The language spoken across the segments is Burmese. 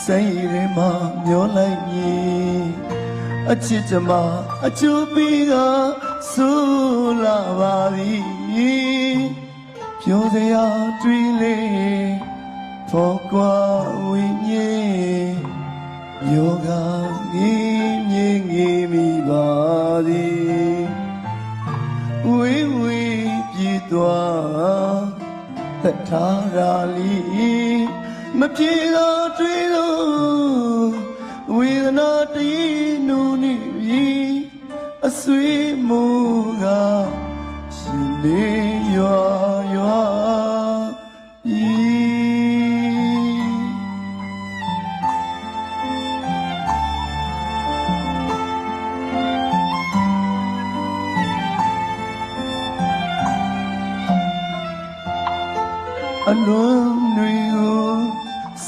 စိတ်ထဲမှာမျောလိုက်ရင်အချစ်ကြမှာအချိုးပေးကဆူလာပါသည်ပြောစရာတွေ့လေပေါ်ကွာဝိညာဉ်ယောဂငေးငေးငေးမိပါသည်ဝေးဝေးပြေးသွားသက်ထားရာလီမပြေတော့တွေ့လို့ဝေဒနာတည်နူနေပြီအဆွေမူကရှင်နေရွာရွာအလွန်တွေကို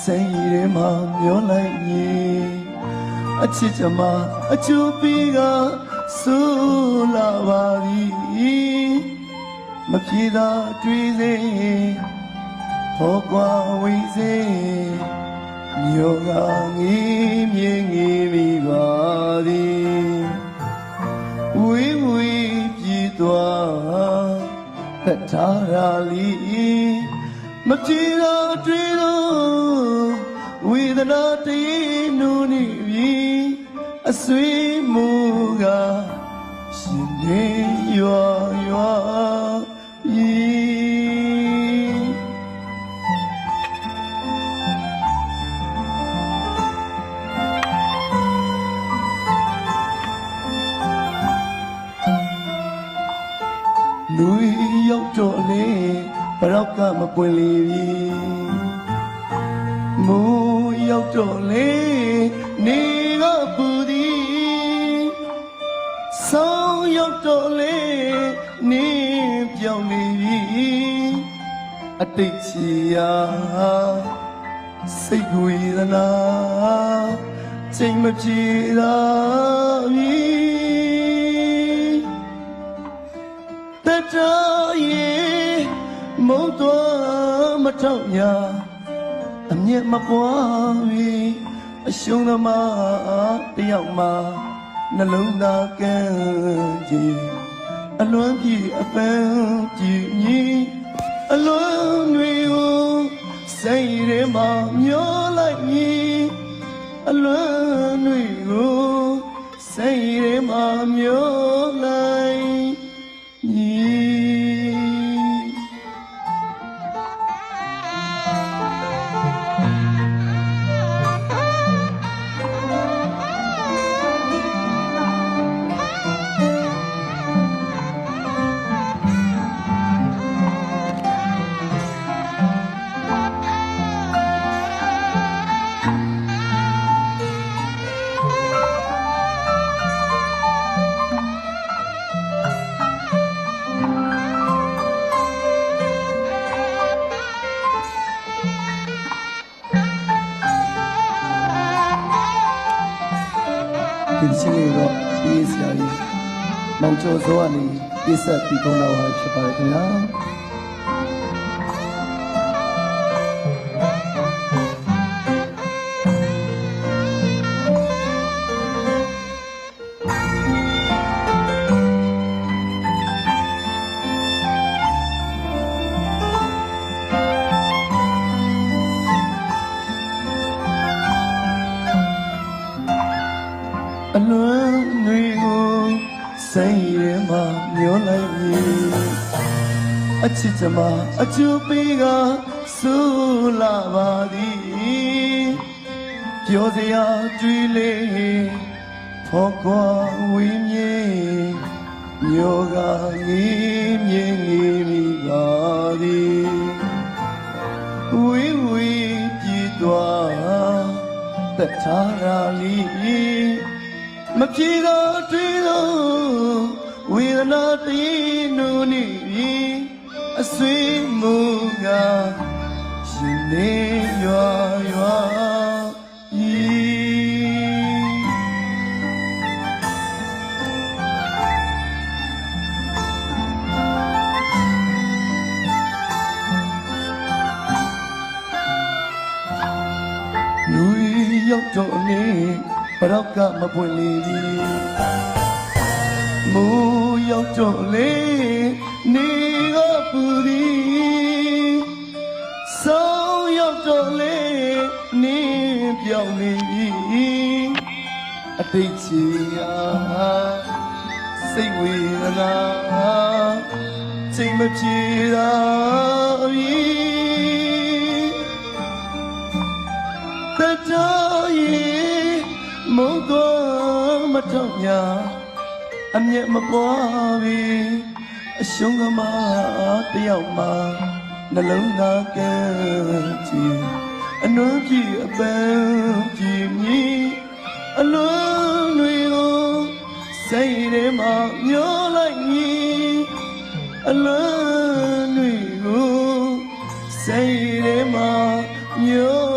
စိတ်ထဲမှာမျောလိုက်ရင်အချစ်ကြမှာအချိုးပေးကဆူလာပါသည်မပြေသာတွေ့စေဟောကွာဝေးစေမျိုးကငေးမြင်ငေးမိပါသည်ဝေးဝေးပြေးသွားသက်ထားရာလီမပြေတော့တွေ့လို့ဝေဒနာတည်နူနေပြီအဆွေမူကရှင်နေရွာရွာလူရောက်တော့လေဘရောက်ကမပွင့်လေပြီမူရောက်တော့လေနေကပူသည်ဆောင်းရောက်တော့လေနေပြောင်းနေပြီအတိတ်ချီယာစိတ်ဝေဒနာချိန်မပြေသာပြီတတရေမုံတော်မထောက်ညာအမျက်မပွားပြီအရှုံးသမားတယောက်မှနှလုံးသားကန်းကြည်အလွမ်းပြေအပန်းကြည်ညီအလွမ်းတွေကိုစိတ်ထဲမှာမျောလိုက်ရင်အလွမ်းတွေကိုစိတ်ထဲမှာမျောလိုက်ဒီချင်းလေးတော့ဒီဆရာကြီးမောင်ကျော်စောကနေပြည့်စက်ပြီးကောင်းတော့ဖြစ်ပါတယ်ခင်ဗျာအလွမ်းတွေကိုစိတ်ထဲမှာမျောလိုက်ရင်အချစ်ကြမှာအချိုးပေးကဆူလာပါသည်ပြောစရာတွေ့လေဖော်ကွာဝိညာဉ်မျိုးကငေးမြင်ငေးမိပါသည်ဝေးဝေးပြေးသွားသက်ထားရာလီမပြေတော့တွေ့လို့ဝေဒနာတည်နူနေပြီအဆွေမူကရှင်နေရွာရွာလူ ရောက်တော့နေဘရောက်ကမပွင့်လေပြီမူရောက်တော့လေနေကပူသည်ဆောင်းရောက်တော့လေနေပြောင်းနေပြီအတိတ်ချီဟာစိတ်ဝေဒနာချိန်မပြေတာပြီတတော်ရင်မုန်းတော့မတော့ညာအမျက်မပွားပြီအရှုံးကမတယောက်မှနှလုံးသားကဲကြည်အနှွမ်းကြည့်အပန်းကြည့်မြည်အလွန်တွေကိုစိတ်ထဲမှာမျောလိုက်မြည်အလွန်တွေကိုစိတ်ထဲမှာမျော